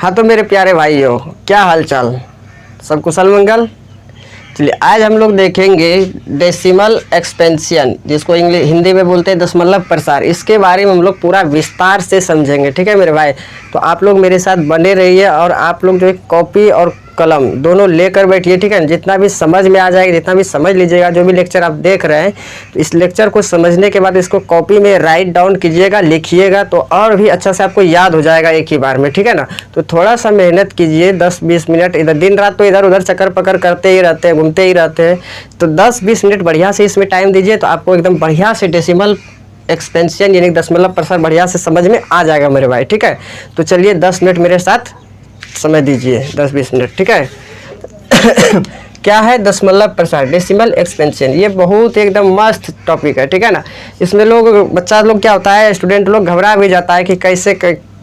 हाँ तो मेरे प्यारे भाइयों, क्या हाल चाल, सब कुशल मंगल। चलिए आज हम लोग देखेंगे डेसिमल एक्सपेंशन, जिसको इंग्लिश हिंदी में बोलते हैं दशमलव प्रसार। इसके बारे में हम लोग पूरा विस्तार से समझेंगे, ठीक है मेरे भाई। तो आप लोग मेरे साथ बने रहिए और आप लोग जो है कॉपी और कलम दोनों लेकर बैठिए, ठीक है। जितना भी समझ में आ जाएगा, जितना भी समझ लीजिएगा, जो भी लेक्चर आप देख रहे हैं, तो इस लेक्चर को समझने के बाद इसको कॉपी में राइट डाउन कीजिएगा, लिखिएगा, तो और भी अच्छा से आपको याद हो जाएगा एक ही बार में, ठीक है ना। तो थोड़ा सा मेहनत कीजिए, 10-20 मिनट। इधर दिन रात तो इधर उधर चक्कर पकड़ करते ही रहते हैं, घूमते ही रहते हैं, तो 10-20 मिनट बढ़िया से इसमें टाइम दीजिए, तो आपको एकदम बढ़िया से डेसिमल एक्सपेंशन यानी दशमलव प्रसार बढ़िया से समझ में आ जाएगा मेरे भाई, ठीक है। तो चलिए 10 मिनट मेरे साथ समय दीजिए, 10-20 मिनट, ठीक है। क्या है दशमलव प्रसार, डेसिमल एक्सपेंशन? ये बहुत एकदम मस्त टॉपिक है, ठीक है ना। इसमें बच्चा लोग क्या होता है, स्टूडेंट लोग घबरा भी जाता है कि कैसे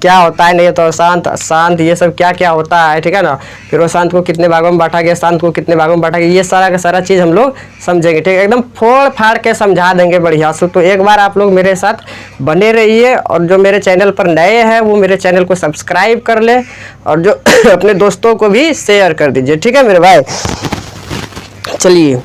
क्या होता है, नहीं तो अशांत ये सब क्या क्या होता है, ठीक है ना। फिर अशांत को कितने भागों में बांटा गया, शांत को कितने भागों में बांटा गया, ये सारा का सारा चीज़ हम लोग समझेंगे, ठीक है। एकदम फोड़ फाड़ के समझा देंगे बढ़िया से। तो एक बार आप लोग मेरे साथ बने रहिए, और जो मेरे चैनल पर नए हैं वो मेरे चैनल को सब्सक्राइब कर ले, और जो अपने दोस्तों को भी शेयर कर दीजिए, ठीक है मेरे भाई। चलिए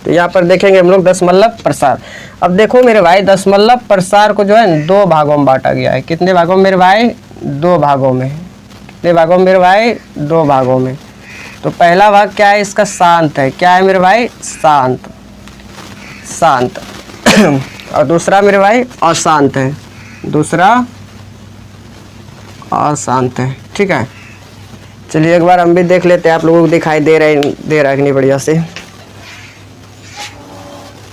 तो यहाँ पर देखेंगे हम लोग दशमलव प्रसार। अब देखो मेरे भाई, दशमलव प्रसार को जो है 2 भागों में बांटा गया है। कितने भागों में मेरे भाई? 2 भागों में। कितने भागों में मेरे भाई? 2 भागों में। तो पहला भाग क्या है इसका? शांत है। क्या है मेरे भाई? शांत, शांत। और दूसरा मेरे भाई अशांत है, दूसरा अशांत है, ठीक है। चलिए एक बार हम भी देख लेते हैं, आप लोगों को दिखाई दे रहा है कि नहीं बढ़िया से।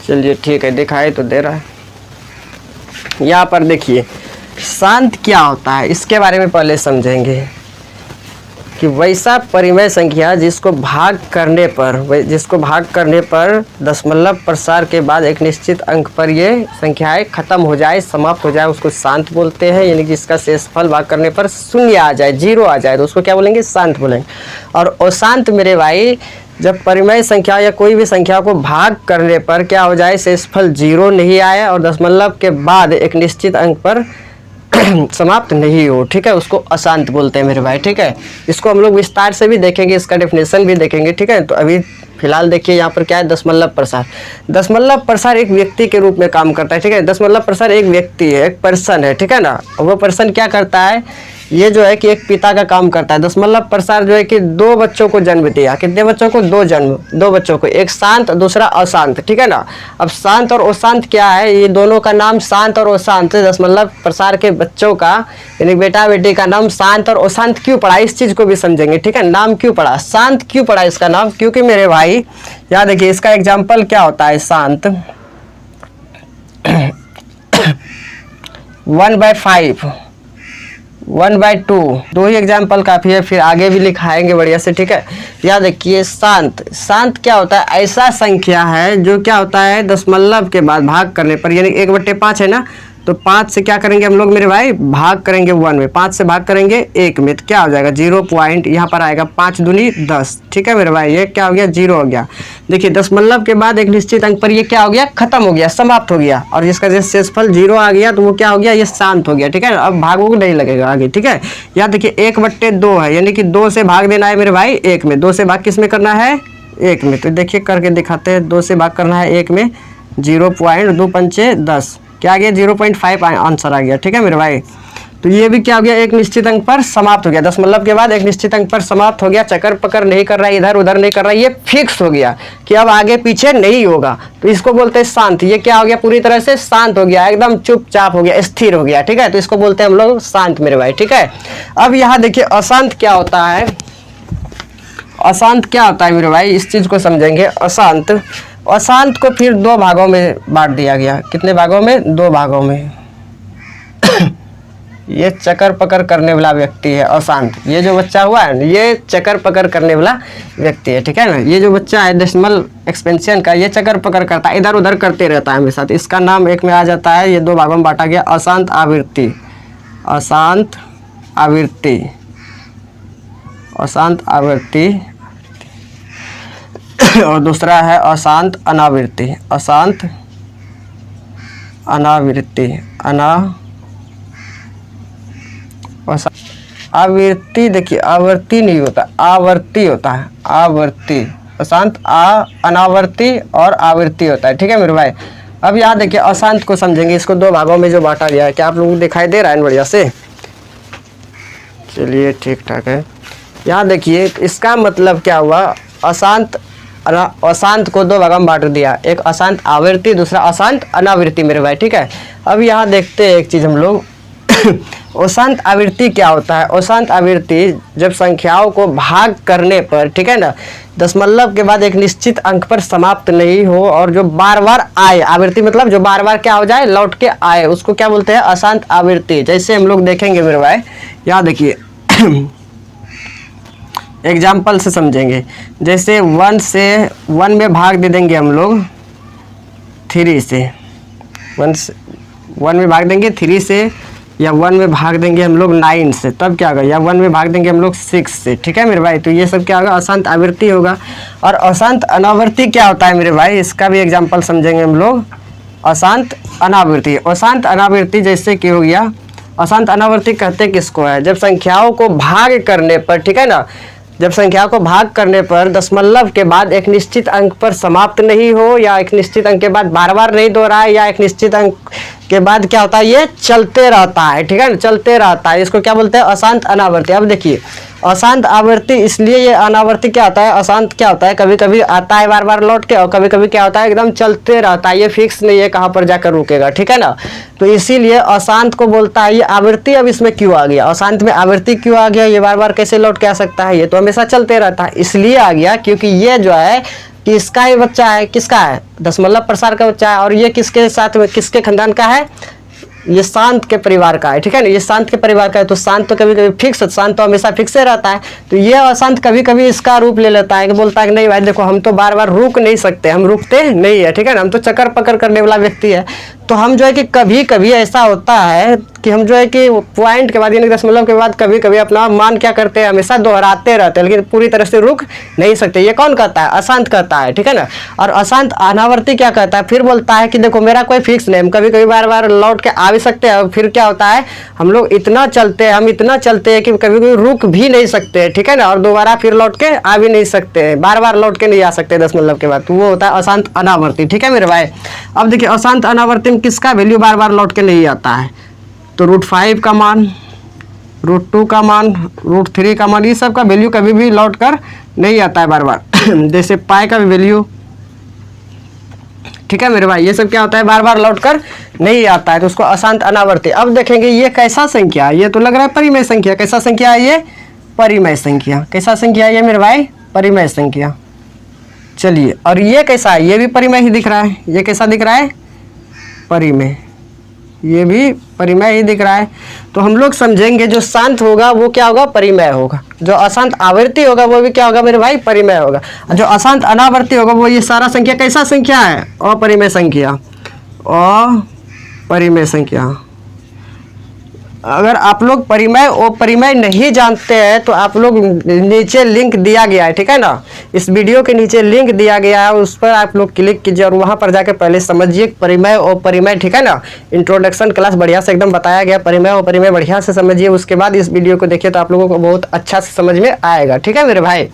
चलिए ठीक है, दिखाई तो दे रहा है। यहाँ पर देखिए शांत क्या होता है, इसके बारे में पहले समझेंगे कि वैसा परिमेय संख्या जिसको भाग करने पर दशमलव प्रसार के बाद एक निश्चित अंक पर ये संख्याएं खत्म हो जाए, समाप्त हो जाए, उसको शांत बोलते हैं। यानी कि जिसका शेषफल भाग करने पर शून्य आ जाए, 0 आ जाए, तो उसको क्या बोलेंगे? शांत बोलेंगे। और अशांत मेरे भाई, जब परिमेय संख्या या कोई भी संख्या को भाग करने पर क्या हो जाए, शेषफल 0 नहीं आए और दशमलव के बाद एक निश्चित अंक पर समाप्त नहीं हो, ठीक है, उसको अशांत बोलते हैं मेरे भाई, ठीक है। इसको हम लोग विस्तार से भी देखेंगे, इसका डेफिनेशन भी देखेंगे, ठीक है। तो अभी फिलहाल देखिए यहाँ पर क्या है, दशमलव प्रसार। दशमलव प्रसार एक व्यक्ति के रूप में काम करता है, ठीक है। दशमलव प्रसार एक व्यक्ति है, एक पर्सन है, ठीक है ना। वो पर्सन क्या करता है, ये जो है कि एक पिता का काम करता है। दशमलव प्रसार जो है कि 2 बच्चों को जन्म दिया। कितने बच्चों को? 2 बच्चों को, एक शांत दूसरा अशांत, ठीक है ना। अब शांत और अशांत क्या है, ये दोनों का नाम शांत और अशांत, दशमलव प्रसार के बच्चों का यानी बेटा बेटी का नाम शांत और अशांत क्यों पड़ा, इस चीज को भी समझेंगे, ठीक है। नाम क्यों पड़ा, शांत क्यों पड़ा इसका नाम? क्योंकि मेरे भाई यहाँ देखिए इसका एग्जाम्पल क्या होता है, शांत 1/5, 1/2, 2 ही एग्जाम्पल काफ़ी है, फिर आगे भी लिखाएंगे बढ़िया से, ठीक है। याद देखिए शांत, शांत क्या होता है, ऐसा संख्या है जो क्या होता है दशमलव के बाद भाग करने पर, यानी 1/5 है ना, तो 5 से क्या करेंगे हम लोग मेरे भाई, भाग करेंगे 1 में, 5 से भाग करेंगे 1 में, तो क्या हो जाएगा 0 पॉइंट, यहाँ पर आएगा 5 दूनी 10, ठीक है मेरे भाई। ये क्या हो गया, 0 हो गया। देखिए दशमलव के बाद एक निश्चित अंक पर ये क्या हो गया, खत्म हो गया, समाप्त हो गया, और जिसका शेषफल 0 आ गया तो वो क्या हो गया, ये शांत हो गया, ठीक है। अब भागों को नहीं लगेगा आगे, ठीक है। यहाँ देखिए 1/2 है, यानी कि 2 से भाग देना है मेरे भाई 1 में, 2 से भाग किस में करना है, 1 में। तो देखिए करके दिखाते हैं, 2 से भाग करना है 1 में, 0.2 पंचे 10, क्या आ गया 0.5 आंसर आ गया, ठीक है मेरे भाई। तो ये भी क्या हो गया, एक निश्चित अंक पर समाप्त हो गया, दशमलव के बाद एक निश्चित अंक पर समाप्त हो गया, चक्कर पकड़ नहीं कर रहा है, इधर उधर नहीं कर रहा है, ये फिक्स हो गया कि अब आगे पीछे नहीं होगा, तो इसको बोलते हैं शांत। ये क्या हो गया, पूरी तरह से शांत हो गया, एकदम चुपचाप हो गया, स्थिर हो गया, ठीक है। तो इसको बोलते हैं हम लोग शांत मेरे भाई, ठीक है। अब यहाँ देखिए अशांत क्या होता है, अशांत क्या होता है मेरे भाई, इस चीज को समझेंगे। अशांत को फिर 2 भागों में बांट दिया गया। कितने भागों में? 2 भागों में। ये चक्कर पकड़ करने वाला व्यक्ति है अशांत, ये जो बच्चा हुआ है ये चक्कर पकड़ करने वाला व्यक्ति है, ठीक है ना। ये जो बच्चा है डेसिमल एक्सपेंशन का, ये चक्कर पकड़ करता है, इधर उधर करते रहता है हमेशा, इसका नाम एक में आ जाता है, ये 2 भागों में बांटा गया, अशांत आवृत्ति, अशांत आवृत्ति, अशांत आवृत्ति, और दूसरा है अशांत अनावृत्ति, अशांत अनावृत्ति, आवृत्ति, देखिए आवर्ती नहीं होता, आवर्ती होता है, आवर्ती। अशांत अनावर्ती और आवृत्ति होता है, ठीक है मेरे भाई। अब यहाँ देखिए अशांत को समझेंगे, इसको दो भागों में जो बांटा गया है, क्या आप लोगों को दिखाई दे रहा है बढ़िया से? चलिए ठीक ठाक है। यहाँ देखिए इसका मतलब क्या हुआ, अशांत को दो भागों में बांट दिया, एक अशांत आवृत्ति, दूसरा अशांत अनावृत्ति मेरे भाई, ठीक है। अब यहाँ देखते हैं एक चीज़ हम लोग अशांत आवृत्ति क्या होता है। अशांत आवृत्ति जब संख्याओं को भाग करने पर, ठीक है ना, दशमलव के बाद एक निश्चित अंक पर समाप्त नहीं हो और जो बार बार आए, आवृत्ति मतलब जो बार बार क्या हो जाए, लौट के आए, उसको क्या बोलते हैं, अशांत आवृत्ति। जैसे हम लोग देखेंगे मेरे भाई, यहाँ देखिए एग्जाम्पल से समझेंगे। जैसे 1 में भाग दे देंगे हम लोग 3 से, 1 में भाग देंगे 3 से, या 1 में भाग देंगे हम लोग 9 से, तब क्या होगा, या 1 में भाग देंगे हम लोग 6 से, ठीक है मेरे भाई। तो ये सब क्या होगा, अशांत आवृत्ति होगा। और अशांत अनावृत्ति क्या होता है मेरे भाई, इसका भी एग्जाम्पल समझेंगे हम लोग। अशांत अनावृत्ति, अशांत अनावृत्ति जैसे कि हो गया, अशांत अनावृत्ति कहते किसको है, जब संख्याओं को भाग करने पर, ठीक है ना, जब संख्या को भाग करने पर दशमलव के बाद एक निश्चित अंक पर समाप्त नहीं हो, या एक निश्चित अंक के बाद बार बार नहीं दोहराए, या एक निश्चित अंक के बाद क्या होता है, ये चलते रहता है, ठीक है ना, चलते रहता है, इसको क्या बोलते हैं, अशांत अनावृत्ति। अब देखिए अशांत आवृत्ति, इसलिए ये अनावृत्ति क्या होता है, अशांत क्या होता है, कभी कभी आता है बार बार लौट के, और कभी कभी क्या होता है एकदम चलते रहता है, ये फिक्स नहीं है कहाँ पर जाकर रुकेगा, ठीक है ना। तो इसीलिए अशांत को बोलता है ये आवृत्ति। अब इसमें क्यों आ गया, अशांत में आवृत्ति क्यों आ गया, ये बार बार कैसे लौट के आ सकता है, ये तो हमेशा चलते रहता है, इसलिए आ गया क्योंकि ये जो है कि इसका ही बच्चा है, किसका है, दशमलव प्रसार का बच्चा है, और ये किसके साथ में, किसके खानदान का है, ये शांत के परिवार का है, ठीक है ना, ये शांत के परिवार का है। तो शांत तो कभी कभी फिक्स, शांत तो हमेशा फिक्स रहता है। तो ये अशांत कभी कभी इसका रूप ले लेता है कि बोलता है कि नहीं भाई देखो हम तो बार बार रुक नहीं सकते, हम रुकते नहीं है, ठीक है ना, हम तो चक्कर पकड़ करने वाला व्यक्ति है। तो हम जो है कि कभी कभी ऐसा होता है कि हम जो है कि पॉइंट के बाद यानी दशमलव के बाद कभी कभी अपना मान क्या करते हैं, हमेशा दोहराते रहते हैं, लेकिन पूरी तरह से रुक नहीं सकते। ये कौन कहता है, अशांत कहता है, ठीक है ना। और अशांत अनावर्ती क्या कहता है, फिर बोलता है कि देखो मेरा कोई फिक्स नहीं, हम कभी कभी बार बार लौट के आ भी सकते हैं। फिर क्या होता है, हम लोग इतना चलते हैं, हम इतना चलते हैं कि कभी कभी रुक भी नहीं सकते, ठीक है ना, और दोबारा फिर लौट के आ भी नहीं सकते, बार बार लौट के नहीं आ सकते दशमलव के बाद। तो वो होता है अशांत अनावर्ती, ठीक है मेरे भाई। अब देखिए अशांत अनावर्ती में किसका वैल्यू बार बार लौट के नहीं आता है, तो √5 का मान, √2 का मान, √3 का मान, ये सब का वैल्यू कभी भी लौट कर नहीं आता है बार बार। जैसे पाई का भी वैल्यू, ठीक है मेरे भाई, ये सब क्या होता है, बार बार लौट कर नहीं आता है, तो उसको अशांत अनावर्ती। अब देखेंगे ये कैसा संख्या, ये तो लग रहा है परिमेय संख्या। कैसा संख्या है ये, परिमेय संख्या। कैसा संख्या है ये मेरे भाई, परिमेय संख्या। चलिए, और ये कैसा है, ये भी परिमेय ही दिख रहा है। ये कैसा दिख रहा है, परिमेय, ये भी परिमेय ही दिख रहा है। तो हम लोग समझेंगे जो शांत होगा वो क्या होगा, परिमेय होगा। जो अशांत आवृत्ति होगा वो भी क्या होगा मेरे भाई, परिमेय होगा। जो अशांत अनावर्ती होगा वो ये सारा संख्या कैसा संख्या है, अपरिमेय संख्या, अपरिमेय संख्या। अगर आप लोग परिमेय अपरिमेय नहीं जानते हैं तो आप लोग नीचे लिंक दिया गया है, ठीक है ना, इस वीडियो के नीचे लिंक दिया गया है, उस पर आप लोग क्लिक कीजिए और वहां पर जाकर पहले समझिए परिमेय और परिमेय, ठीक है ना। इंट्रोडक्शन क्लास बढ़िया से एकदम बताया गया, परिमेय और परिमेय बढ़िया से समझिए, उसके बाद इस वीडियो को देखिए तो आप लोगों को बहुत अच्छा से समझ में आएगा, ठीक है मेरे भाई।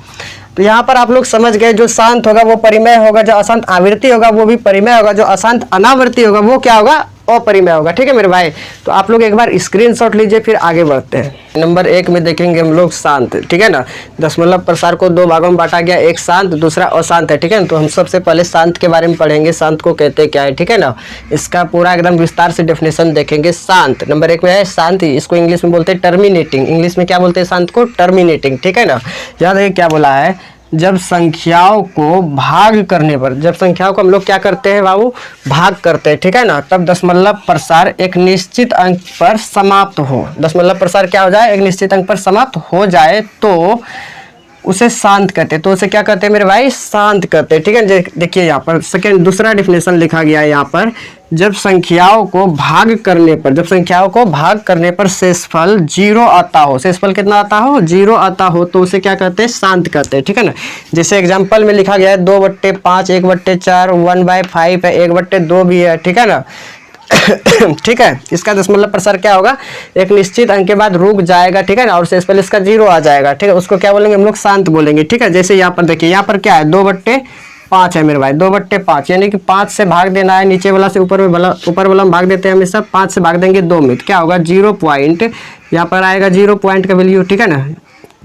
तो यहाँ पर आप लोग समझ गए, जो शांत होगा वो परिमेय होगा, जो अशांत आवृत्ति होगा वो भी परिमेय होगा, जो अशांत अनावर्ती होगा वो क्या होगा, अपरिमेय होगा, ठीक है मेरे भाई। तो आप लोग एक बार स्क्रीनशॉट लीजिए, फिर आगे बढ़ते हैं। नंबर 1 में देखेंगे हम लोग शांत, ठीक है ना। दशमलव प्रसार को दो भागों में बांटा गया, एक शांत दूसरा अशांत है, ठीक है ना। तो हम सबसे पहले शांत के बारे में पढ़ेंगे, शांत को कहते क्या है, ठीक है ना। इसका पूरा एकदम विस्तार से डेफिनेशन देखेंगे। शांत नंबर 1 में है शांति, इसको इंग्लिश में बोलते हैं टर्मिनेटिंग। इंग्लिश में क्या बोलते हैं शांत को, टर्मिनेटिंग, ठीक है ना। याद है क्या बोला है, जब संख्याओं को भाग करने पर, जब संख्याओं को हम लोग क्या करते हैं बाबू, भाग करते हैं, ठीक है ना, तब दशमलव प्रसार एक निश्चित अंक पर समाप्त हो। दशमलव प्रसार क्या हो जाए, एक निश्चित अंक पर समाप्त हो जाए तो उसे शांत कहते हैं। तो उसे क्या कहते हैं मेरे भाई, शांत कहते हैं, ठीक है। देखिए यहाँ पर सेकेंड दूसरा डिफिनेशन लिखा गया है यहाँ पर, जब संख्याओं को भाग करने पर, जब संख्याओं को भाग करने पर शेषफल 0 आता हो, शेषफल कितना आता हो, 0 आता हो, तो उसे क्या कहते हैं, शांत कहते हैं, ठीक है ना। जैसे एग्जांपल में लिखा गया है 2/5, 1/4, 1/5 है, 1/2 भी है, ठीक है ना। ठीक है, इसका दशमलव प्रसार क्या होगा, एक निश्चित अंक के बाद रुक जाएगा, ठीक है ना, और शेषफल इसका 0 आ जाएगा, ठीक है, उसको क्या बोलेंगे हम लोग, शांत बोलेंगे, ठीक है। जैसे यहाँ पर देखिए, यहाँ पर क्या है, 2/5 है मेरे भाई, 2/5 यानी कि 5 से भाग देना है, नीचे वाला से ऊपर वाला में भाग देते हैं हमेशा, 5 से भाग देंगे 2 में, क्या होगा 0 पॉइंट, यहाँ पर आएगा 0 पॉइंट का वैल्यू, ठीक है ना,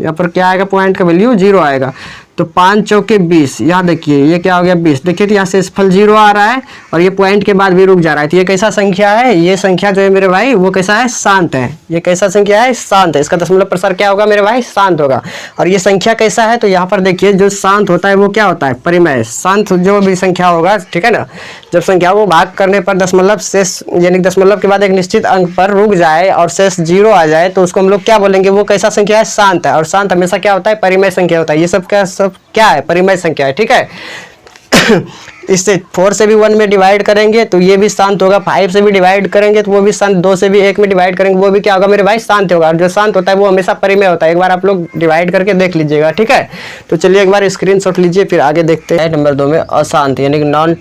यहाँ पर क्या आएगा, पॉइंट का वैल्यू 0 आएगा। तो 5 चौके 20, यहाँ देखिए ये क्या हो गया 20, देखिए तो यहाँ से फल 0 आ रहा है और ये पॉइंट के बाद भी रुक जा रहा है, तो ये कैसा संख्या है, ये संख्या जो है मेरे भाई वो कैसा है, शांत है। ये कैसा संख्या है, शांत है, इसका दशमलव प्रसार क्या होगा मेरे भाई, शांत होगा। और ये संख्या कैसा है, तो यहाँ पर देखिए जो शांत होता है वो क्या होता है, परिमेय। शांत जो भी संख्या होगा, ठीक है ना, जब संख्या वो भाग करने पर दशमलव शेष यानी दशमलव के बाद एक निश्चित अंक पर रुक जाए और शेष 0 आ जाए, तो उसको हम लोग क्या बोलेंगे, वो कैसा संख्या है, शांत है। और शांत हमेशा क्या होता है, परिमेय संख्या होता है। ये सब क्या है, परिमेय संख्या है, ठीक है। इससे 4 से भी 1 में डिवाइड करेंगे तो ये भी शांत होगा, 5 से भी डिवाइड करेंगे तो वो भी शांत, 2 से भी 1 में डिवाइड करेंगे वो भी क्या होगा मेरे भाई, शांत होगा। और जो शांत होता है वो हमेशा परिमेय होता है। एक बार आप लोग डिवाइड करके देख लीजिएगा, ठीक है। तो चलिए एक बार स्क्रीनशॉट लीजिए, फिर आगे देखते हैं। नंबर 2 में अशांत यानी कि नॉन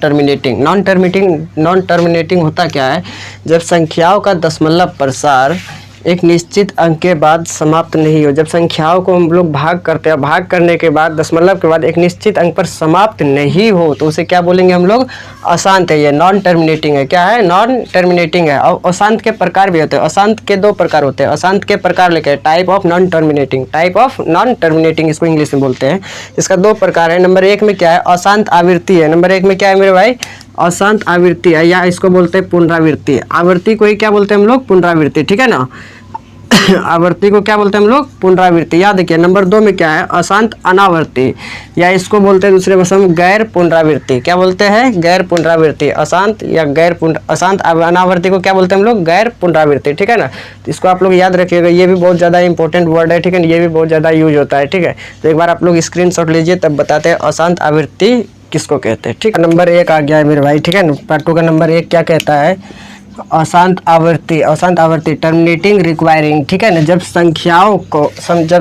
टर्मिनेटिंग होता क्या है, जब संख्याओं का दशमलव प्रसार एक निश्चित अंक के बाद समाप्त नहीं हो। जब संख्याओं को हम लोग भाग करते हैं, भाग करने के बाद दशमलव के बाद एक निश्चित अंक पर समाप्त नहीं हो, तो उसे क्या बोलेंगे हम लोग, अशांत है। ये नॉन टर्मिनेटिंग है। क्या है, नॉन टर्मिनेटिंग है। और अशांत के प्रकार भी होते हैं। अशांत के 2 प्रकार होते हैं। अशांत के प्रकार लिखे टाइप ऑफ नॉन टर्मिनेटिंग, इसको इंग्लिश में बोलते हैं। इसका 2 प्रकार है। नंबर 1 में क्या है, अशांत आवृत्ति है। नंबर 1 में क्या है मेरे भाई, अशांत आवृत्ति है, या इसको बोलते हैं पुनरावृत्ति। आवृत्ति को ही क्या बोलते हैं हम लोग, पुनरावृत्ति, ठीक है ना। आवृत्ति को क्या बोलते हैं हम लोग, पुनरावृत्ति। याद रखिए। नंबर 2 में क्या है, अशांत अनावृत्ति, या इसको बोलते हैं दूसरे भाषा में गैर पुनरावृत्ति। क्या बोलते हैं, गैर पुनरावृत्ति। अशांत या अशांत अनावृत्ति को क्या बोलते हैं हम लोग, गैर पुनरावृत्ति, ठीक है ना। तो इसको आप लोग याद रखिएगा, ये भी बहुत ज़्यादा इंपॉर्टेंट वर्ड है, ठीक है। ये भी बहुत ज़्यादा यूज होता है, ठीक है। तो एक बार आप लोग स्क्रीनशॉट लीजिए, तब बताते हैं अशांत आवृत्ति किसको कहते हैं, ठीक है। नंबर 1 आ गया है मेरे भाई, ठीक है ना। पार्ट 2 का नंबर 1 क्या कहता है, अशांत आवृत्ति टर्मिनेटिंग रिक्वायरिंग, ठीक है ना। जब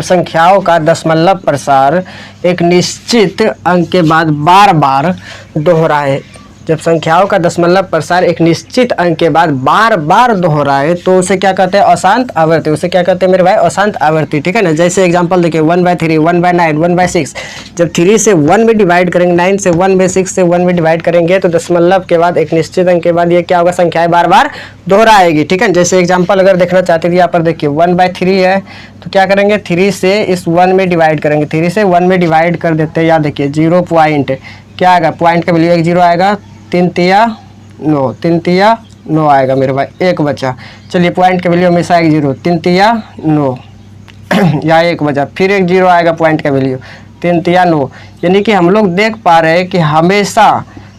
संख्याओं का दशमलव प्रसार एक निश्चित अंक के बाद बार बार दोहराए, जब संख्याओं का दशमलव प्रसार एक निश्चित अंक के बाद बार बार दोहराए, तो उसे क्या कहते हैं, अशांत आवृत्ति। उसे क्या कहते हैं मेरे भाई, अशांत आवृत्ति, ठीक है ना। जैसे एग्जांपल देखिए, 1/3, 1/9, 1/6। जब 3 से 1 में डिवाइड करेंगे, 9 से 1 में, 6 से 1 में डिवाइड करेंगे, तो दशमलव के बाद एक निश्चित अंक के बाद ये क्या होगा, संख्याएं बार बार दोहराएगी, ठीक है। जैसे एग्जाम्पल अगर देखना चाहते थे, यहाँ पर देखिए 1/3 है, तो क्या करेंगे, 3 से इस 1 में डिवाइड करेंगे, 3 से 1 में डिवाइड कर देते हैं। याद देखिए 0 पॉइंट, क्या आएगा, पॉइंट का वैल्यू 1 0 आएगा, 3 तिया 9, 3 तिया 9 आएगा मेरे भाई, 1 बचा। चलिए पॉइंट का वैल्यू हमेशा 1 0, 3 तिया 9 या 1 बचा, फिर 1 0 आएगा पॉइंट का वैल्यू, 3 तिया 9। यानी कि हम लोग देख पा रहे हैं कि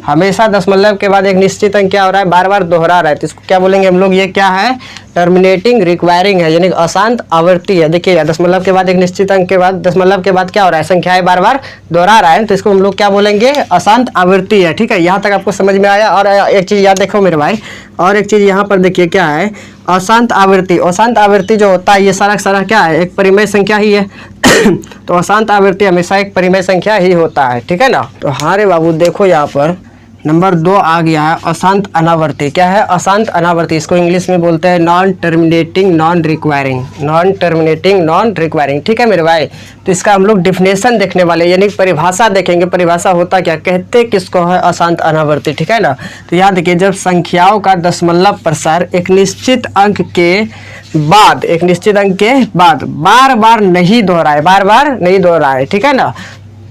हमेशा दशमलव के बाद एक निश्चित अंक क्या हो रहा है, बार बार दोहरा रहा है। तो इसको क्या बोलेंगे हम लोग, ये क्या है, टर्मिनेटिंग रिक्वायरिंग है, यानी अशांत आवृत्ति है। देखिएगा, दशमलव के बाद एक निश्चित अंक के बाद दशमलव के बाद क्या हो रहा है, संख्याएं बार बार दोहरा रहा है, तो इसको हम लोग क्या बोलेंगे, अशांत आवृत्ति है, ठीक है। यहाँ तक आपको समझ में आया। और एक चीज़ याद देखो मेरे भाई, और एक चीज़ यहाँ पर देखिए क्या है, अशांत आवृत्ति। अशांत आवृत्ति जो होता है, ये सारा क्या है, एक परिमेय संख्या ही है। तो अशांत आवृत्ति हमेशा एक परिमेय संख्या ही होता है, ठीक है ना। तो हाँ रे बाबू, देखो यहाँ पर नंबर 2 आ गया है, अशांत अनावर्ती। क्या है, अशांत अनावर्ती, इसको इंग्लिश में बोलते हैं नॉन टर्मिनेटिंग नॉन रिक्वायरिंग, ठीक है मेरे भाई। तो इसका हम लोग डिफिनेशन देखने वाले, यानी परिभाषा देखेंगे। परिभाषा होता क्या, कहते किसको है, अशांत अनावर्ती, ठीक है ना। तो याद रखिए, जब संख्याओं का दशमलव प्रसार एक निश्चित अंक के बाद बार बार नहीं दोहराए, ठीक है ना,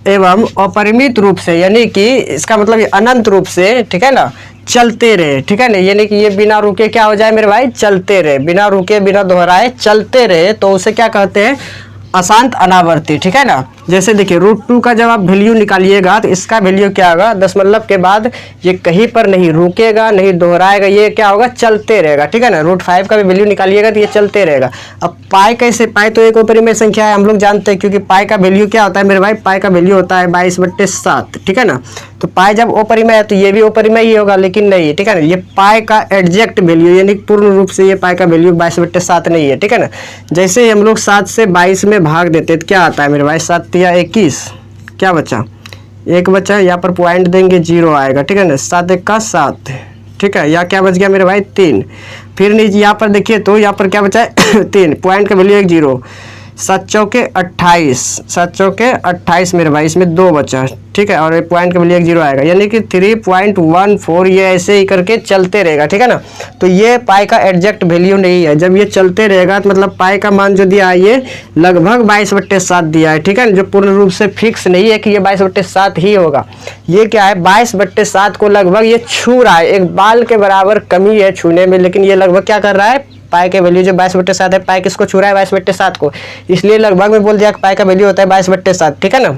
एवं अपरिमित रूप से, यानी कि इसका मतलब ये अनंत रूप से, ठीक है ना, चलते रहे, ठीक है ना। यानी कि ये बिना रुके क्या हो जाए मेरे भाई, चलते रहे, बिना रुके बिना दोहराए चलते रहे, तो उसे क्या कहते हैं, अशांत अनावर्ती, ठीक है ना। जैसे देखिए √2 का जब आप वैल्यू निकालिएगा, तो इसका वैल्यू क्या होगा, दशमलव के बाद ये कहीं पर नहीं रुकेगा, नहीं दोहराएगा, ये क्या होगा, चलते रहेगा, ठीक है ना। √5 का भी वैल्यू निकालिएगा तो ये चलते रहेगा। अब पाई कैसे, पाई तो एक अपरिमेय संख्या है, हम लोग जानते हैं, क्योंकि पाई का वैल्यू क्या होता है मेरे भाई, पाई का वैल्यू होता है 22/7, ठीक है ना। तो पाई जब अपरिमेय है तो ये भी अपरिमेय ही होगा, लेकिन नहीं, ठीक है ना। ये पाई का एग्जैक्ट वैल्यू, यानी पूर्ण रूप से ये पाई का वैल्यू 22/7 नहीं है, ठीक है ना। जैसे ही हम लोग 7 से 22 में भाग देते हैं तो क्या आता है मेरे भाई, 7 या 21, क्या बचा, 1 बचा। यहाँ पर पॉइंट देंगे 0 आएगा, ठीक है ना। 7 1 का 7, ठीक है, या क्या बच गया मेरे भाई 3। फिर नीचे यहाँ पर देखिए तो यहाँ पर क्या बचा है 3, पॉइंट का वैल्यू 1 0, 7 चौके 28, 7 चौके 28 मेरे भाई, इसमें 2 बचा, ठीक है, और पॉइंट का वैल्यू 1 0 आएगा, यानी कि 3.14 ये ऐसे ही करके चलते रहेगा, ठीक है ना। तो ये पाई का एग्जैक्ट वैल्यू नहीं है, जब ये चलते रहेगा तो मतलब पाई का मान जो दिया है ये लगभग 22/7 दिया है, ठीक है, जो पूर्ण रूप से फिक्स नहीं है कि ये 22/7 ही होगा। ये क्या है 22/7 को लगभग ये छू रहा है, एक बाल के बराबर कमी है छूने में, लेकिन ये लगभग क्या कर रहा है, पाई के वैल्यू जो 22/7 है, पाई किसको छू रहा है 22/7 को, इसलिए लगभग में बोल दिया कि पाई का वैल्यू होता है 22/7, ठीक है ना।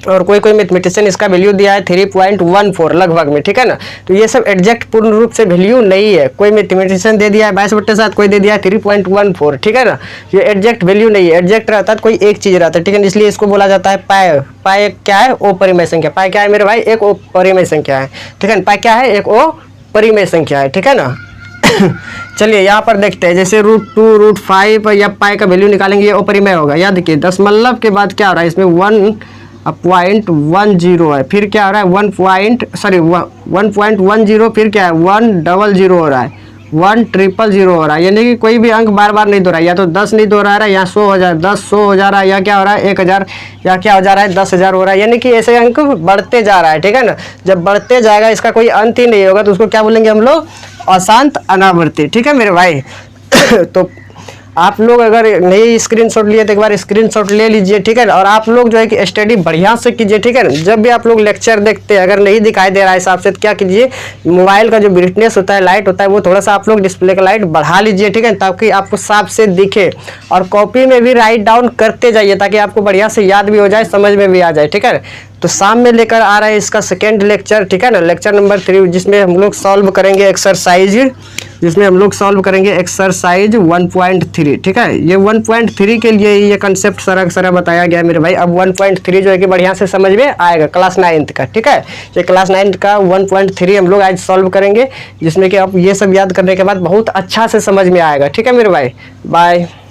और कोई कोई मैथमेटिशियन इसका वैल्यू दिया है 3.14 लगभग में, ठीक है ना। तो ये सब एग्जैक्ट पूर्ण रूप से वैल्यू नहीं है, कोई मैथमेटिशियन दे दिया है 22/7, कोई दे दिया है 3.14, ठीक है ना। ये एग्जैक्ट वैल्यू नहीं है, एग्जैक्ट रहता है तो कोई एक चीज़ रहता है, ठीक है, इसलिए इसको बोला जाता है पाई। पाई क्या है, ओ परिमेय संख्या, पाई क्या है मेरे भाई, एक ओ परिमेय संख्या है, ठीक है, पाई क्या है, एक ओ परिमेय संख्या है, ठीक है ना। चलिए यहाँ पर देखते हैं, जैसे √2 √5 या पाई का वैल्यू निकालेंगे, ये अपरिमेय होगा। याद देखिए दशमलव के बाद क्या हो रहा है, इसमें 1.10 है, फिर क्या हो रहा है 1.10, फिर क्या है 100 हो रहा है, 1000 हो रहा है, यानी कि कोई भी अंक बार बार नहीं दोहरा, या तो 10 नहीं दोहरा रहा है, या 100 हो जा 10 100 हो जा रहा है, या क्या हो रहा है 1000, या क्या हो जा रहा है 10,000 हो रहा है, यानी कि ऐसे अंक बढ़ते जा रहा है, ठीक है ना। जब बढ़ते जाएगा इसका कोई अंत ही नहीं होगा, तो उसको क्या बोलेंगे हम लोग, अशांत अनावर्ती, ठीक है मेरे भाई। तो आप लोग अगर नहीं स्क्रीनशॉट लिए तो एक बार स्क्रीनशॉट ले लीजिए, ठीक है, और आप लोग जो है कि स्टडी बढ़िया से कीजिए, ठीक है ना। जब भी आप लोग लेक्चर देखते हैं अगर नहीं दिखाई दे रहा है हिसाब से तो क्या कीजिए, मोबाइल का जो ब्राइटनेस होता है, लाइट होता है, वो थोड़ा सा आप लोग डिस्प्ले का लाइट बढ़ा लीजिए, ठीक है, ताकि आपको साफ से दिखे, और कॉपी में भी राइट डाउन करते जाइए ताकि आपको बढ़िया से याद भी हो जाए, समझ में भी आ जाए, ठीक है। तो शाम में लेकर आ रहा है इसका सेकेंड लेक्चर, ठीक है ना, लेक्चर नंबर 3, जिसमें हम लोग सॉल्व करेंगे एक्सरसाइज, 1.3, ठीक है। ये 1.3 के लिए ये कंसेप्ट सारा बताया गया है मेरे भाई। अब 1.3 जो है कि बढ़िया से समझ में आएगा क्लास 9th का, ठीक है। ये क्लास 9th का 1.3 हम लोग आज सॉल्व करेंगे, जिसमें कि अब ये सब याद करने के बाद बहुत अच्छा से समझ में आएगा, ठीक है मेरे भाई। बाय।